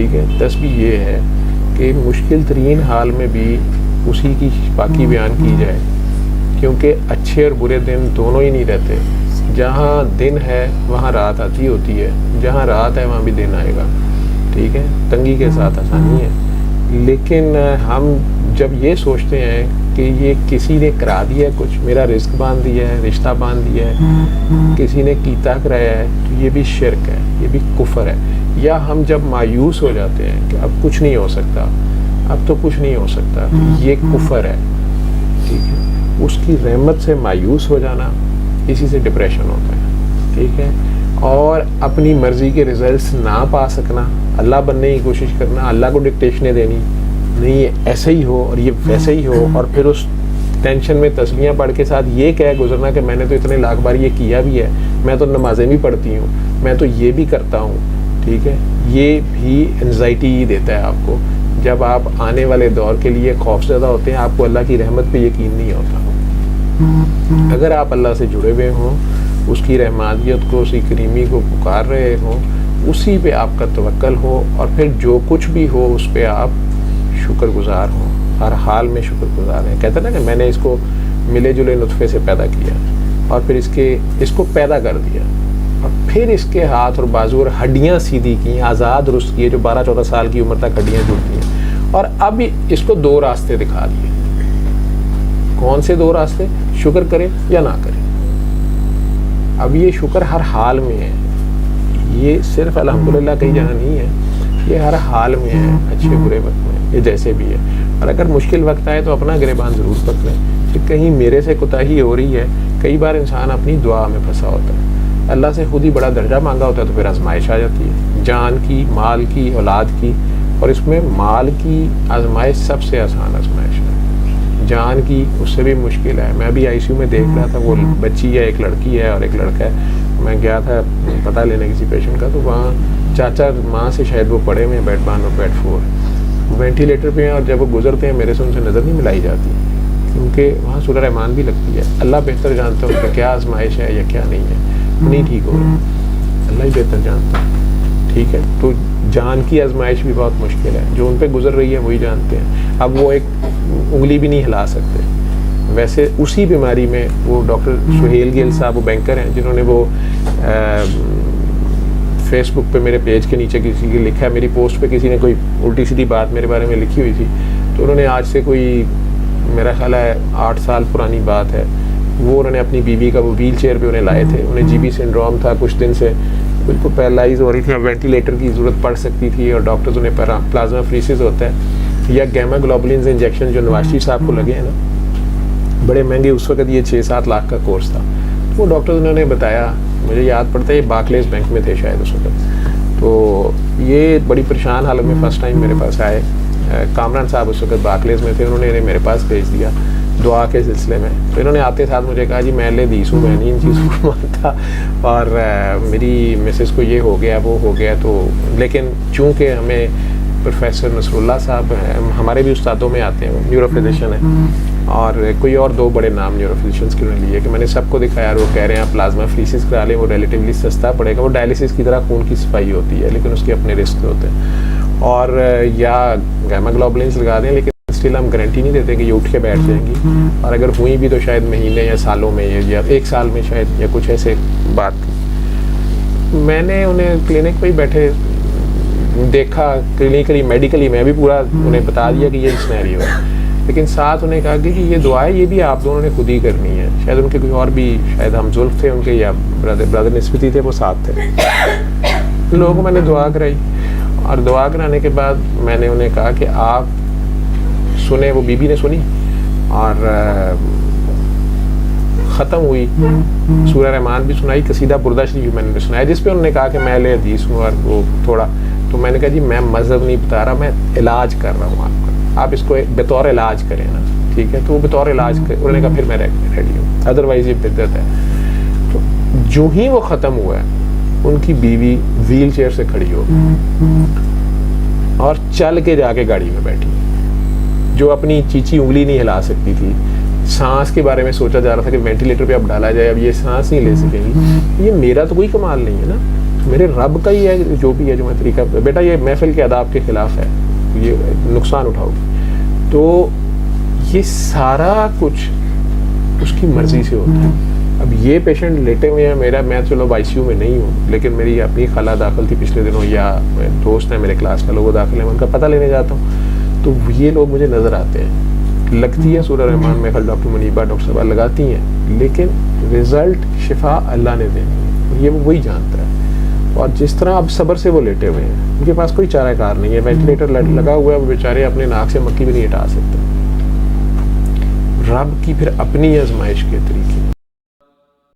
ٹھیک ہے. تسبیح یہ ہے کہ مشکل ترین حال میں بھی اسی کی پاکی بیان کی جائے، کیونکہ اچھے اور برے دن دونوں ہی نہیں رہتے. جہاں دن ہے وہاں رات آتی ہوتی ہے، جہاں رات ہے وہاں بھی دن آئے گا. ٹھیک ہے، تنگی کے ساتھ آسانی ہے. لیکن ہم جب یہ سوچتے ہیں کہ یہ کسی نے کرا دیا ہے، کچھ میرا رزق باندھ دیا ہے، رشتہ باندھ دیا ہے، کسی نے کیتا کرایا ہے، تو یہ بھی شرک ہے، یہ بھی کفر ہے. یا ہم جب مایوس ہو جاتے ہیں کہ اب کچھ نہیں ہو سکتا، اب تو کچھ نہیں ہو سکتا، یہ کفر ہے. ٹھیک ہے، اس کی رحمت سے مایوس ہو جانا، اسی سے ڈپریشن ہوتا ہے. ٹھیک ہے، اور اپنی مرضی کے رزلٹس نہ پا سکنا، اللہ بننے کی کوشش کرنا، اللہ کو ڈکٹیشنیں دینی، نہیں یہ ایسے ہی ہو اور یہ ویسے ہی ہو، اور پھر اس ٹینشن میں تسبیحاں پڑھ کے ساتھ یہ کہہ گزرنا کہ میں نے تو اتنے لاکھ بار یہ کیا بھی ہے، میں تو نمازیں بھی پڑھتی ہوں، میں تو یہ بھی کرتا ہوں. ٹھیک ہے، یہ بھی انزائٹی ہی دیتا ہے آپ کو. جب آپ آنے والے دور کے لیے خوف زدہ ہوتے ہیں، آپ کو اللہ کی رحمت پہ یقین نہیں ہوتا. اگر آپ اللہ سے جڑے ہوئے ہوں، اس کی رحمانیت کو، اسی کریمی کو پکار رہے ہوں، اسی پہ آپ کا توکل ہو، اور پھر جو کچھ بھی ہو اس پہ آپ شکر گزار ہوں، ہر حال میں شکر گزار ہیں. کہتے ہیں نا کہ میں نے اس کو ملے جلے نطفے سے پیدا کیا، اور پھر اس کو پیدا کر دیا، اور پھر اس کے ہاتھ اور بازو اور ہڈیاں سیدھی کی، آزاد درست کیے، جو 12-14 سال کی عمر تک ہڈیاں جڑتی ہیں، اور اب اس کو 2 راستے دکھا دیے. کون سے 2 راستے؟ شکر کرے یا نہ کرے. اب یہ شکر ہر حال میں ہے، یہ صرف الحمدللہ کئی جگہ نہیں ہے، یہ ہر حال میں ہے، اچھے برے وقت میں، یہ جیسے بھی ہے. اور اگر مشکل وقت آئے تو اپنا گریبان ضرور پکڑیں کہ کہیں میرے سے کوتاہی ہو رہی ہے. کئی بار انسان اپنی دعا میں پھنسا ہوتا ہے، اللہ سے خود ہی بڑا درجہ مانگا ہوتا ہے، تو پھر آزمائش آ جاتی ہے، جان کی، مال کی، اولاد کی. اور اس میں مال کی آزمائش سب سے آسان آزمائش ہے، جان کی اس سے بھی مشکل ہے. میں ابھی ICU میں دیکھ رہا تھا، وہ بچی ہے، ایک لڑکی ہے اور ایک لڑکا ہے. میں گیا تھا پتہ لینے کسی پیشنٹ کا، تو وہاں چاچا ماں سے شاید وہ پڑے ہوئے ہیں، بیڈ 1 اور بیڈ 4 وینٹیلیٹر پہ ہیں، اور جب وہ گزرتے ہیں میرے سے ان سے نظر نہیں ملائی جاتی، کیونکہ وہاں سورہ رحمان بھی لگتی ہے. اللہ بہتر جانتا ہے ان کا کیا آزمائش ہے یا کیا نہیں ہے، نہیں ٹھیک ہو رہا، اللہ ہی بہتر جانتا ہے. ٹھیک ہے، تو جان کی آزمائش بھی بہت مشکل ہے، جو ان پہ گزر رہی ہے وہی جانتے ہیں. اب وہ ایک انگلی بھی نہیں ہلا سکتے. ویسے اسی بیماری میں وہ ڈاکٹر سہیل گیل صاحب، وہ بینکر ہیں، جنہوں نے وہ فیس بک پہ میرے پیج کے نیچے کسی کی لکھا ہے، میری پوسٹ پہ کسی نے کوئی الٹی سیدھی بات میرے بارے میں لکھی ہوئی تھی، تو انہوں نے آج سے کوئی میرا خیال ہے 8 سال پرانی بات ہے، وہ انہوں نے اپنی بیوی کا وہ ویل چیئر پہ انہیں لائے تھے، انہیں GB سنڈروم تھا، کچھ دن سے بالکل پیرالائز ہو رہی تھی، اب وینٹیلیٹر کی ضرورت پڑ سکتی تھی، اور ڈاکٹرز انہیں پلازما فریسز ہوتا ہے یا گیما گلوبولنز انجیکشن جو نواز شریف صاحب کو لگے ہیں نا، بڑے مہنگے، اس وقت یہ 6-7 لاکھ کا کورس تھا. وہ ڈاکٹرز انہوں نے بتایا، مجھے یاد پڑتا ہے یہ بارکلیز بینک میں تھے شاید اس وقت، تو یہ بڑی پریشان حالت میں فرسٹ ٹائم میرے پاس آئے. کامران صاحب اس وقت بارکلیز میں تھے، انہوں نے انہیں میرے پاس بھیج دیا دعا کے سلسلے میں. تو انہوں نے آتے ساتھ مجھے کہا جی میں لے دیس ہوں، میں نہیں ان چیزوں کو مانتا، اور میری مسز کو یہ ہو گیا وہ ہو گیا. تو لیکن چونکہ ہمیں پروفیسر نصر اللہ صاحب ہیں، ہمارے بھی استادوں میں آتے ہیں، وہ نیورو فزیشین ہیں، اور کوئی اور 2 بڑے نام نیورو فزیشنس کے لیے، کہ میں نے سب کو دکھایا، اور وہ کہہ رہے ہیں آپ پلازما فریسز کرا لیں، وہ ریلیٹیولی سستا پڑے گا، وہ ڈائلسس کی طرح خون کی صفائی ہوتی ہے لیکن اس کے اپنے رسک ہوتے ہیں، اور یا گیما گلوبولنس لگا دیں، لیکن اسٹل ہم گارنٹی نہیں دیتے کہ یہ اٹھ کے بیٹھ جائیں گی، اور اگر ہوئی بھی تو شاید مہینے یا سالوں میں یا 1 سال میں شاید، یا کچھ ایسے بات تھی. میں نے انہیں کلینک پہ ہی بیٹھے دیکھا، کلینکلی میڈیکلی میں بھی پورا انہیں بتا دیا کہ یہ سینیریو ہے، لیکن ساتھ انہیں کہا کہ یہ دعا ہے یہ بھی آپ دونوں نے خود ہی کرنی ہے. شاید ان کے کوئی اور بھی شاید ہم زلف تھے ان کے، یا برادر نسبتی تھے، وہ ساتھ تھے. لوگوں کو میں نے دعا کرائی، اور دعا کرانے کے بعد میں نے انہیں کہا کہ آپ سنیں. وہ بی بی نے سنی اور ختم ہوئی. سورہ رحمان بھی سنائی، قصیدہ بردہ شریف میں نے سنایا، جس پہ انہوں نے کہا کہ میں لے حدیث ہوں، اور وہ تھوڑا، تو میں نے کہا جی میں مذہب نہیں بتا رہا، میں علاج کر رہا ہوں آپ کا، آپ اس کو بطور علاج کریں نا. ٹھیک ہے، تو وہ بطور علاج انہوں نے کہا پھر میں ریڈی ہوں، ادروائز یہ بدعت ہے. تو جو ہی وہ ختم ہوا ہے، ان کی بیوی ویل چیئر سے کھڑی ہو اور چل کے جا کے گاڑی میں بیٹھی، جو اپنی چیچی انگلی نہیں ہلا سکتی تھی. سانس کے بارے میں سوچا جا رہا تھا کہ وینٹیلیٹر پہ اب ڈالا جائے، اب یہ سانس نہیں لے سکیں گی. یہ میرا تو کوئی کمال نہیں ہے نا، میرے رب کا ہی ہے جو بھی ہے جو میں طریقہ بیٹا یہ محفل کے آداب کے خلاف ہے, یہ نقصان اٹھاؤ گی. تو یہ سارا کچھ اس کی مرضی سے ہوتا ہے. اب یہ پیشنٹ لیٹے ہوئے ہیں, میں چلو آئی سی یو میں نہیں ہوں, لیکن میری اپنی خالہ داخل تھی پچھلے دنوں, یا دوست ہیں میرے کلاس کا لوگ وہ داخل ہیں, میں ان کا پتہ لینے جاتا ہوں تو یہ لوگ مجھے نظر آتے ہیں. لگتی ہے سورہ رحمان میں خل ڈاکٹر منیبہ ڈاکٹر صاحبہ لگاتی ہیں, لیکن رزلٹ شفا اللہ نے دینی ہے, یہ وہی جانتا ہے. اور جس طرح اب صبر سے وہ لیٹے ہوئے ہیں, ان کے پاس کوئی چارہ کار نہیں ہے, وینٹیلیٹر لگا ہوا ہے, وہ بیچارے اپنے ناک سے مکھی بھی نہیں ہٹا سکتے. رب کی پھر اپنی آزمائش کے طریقے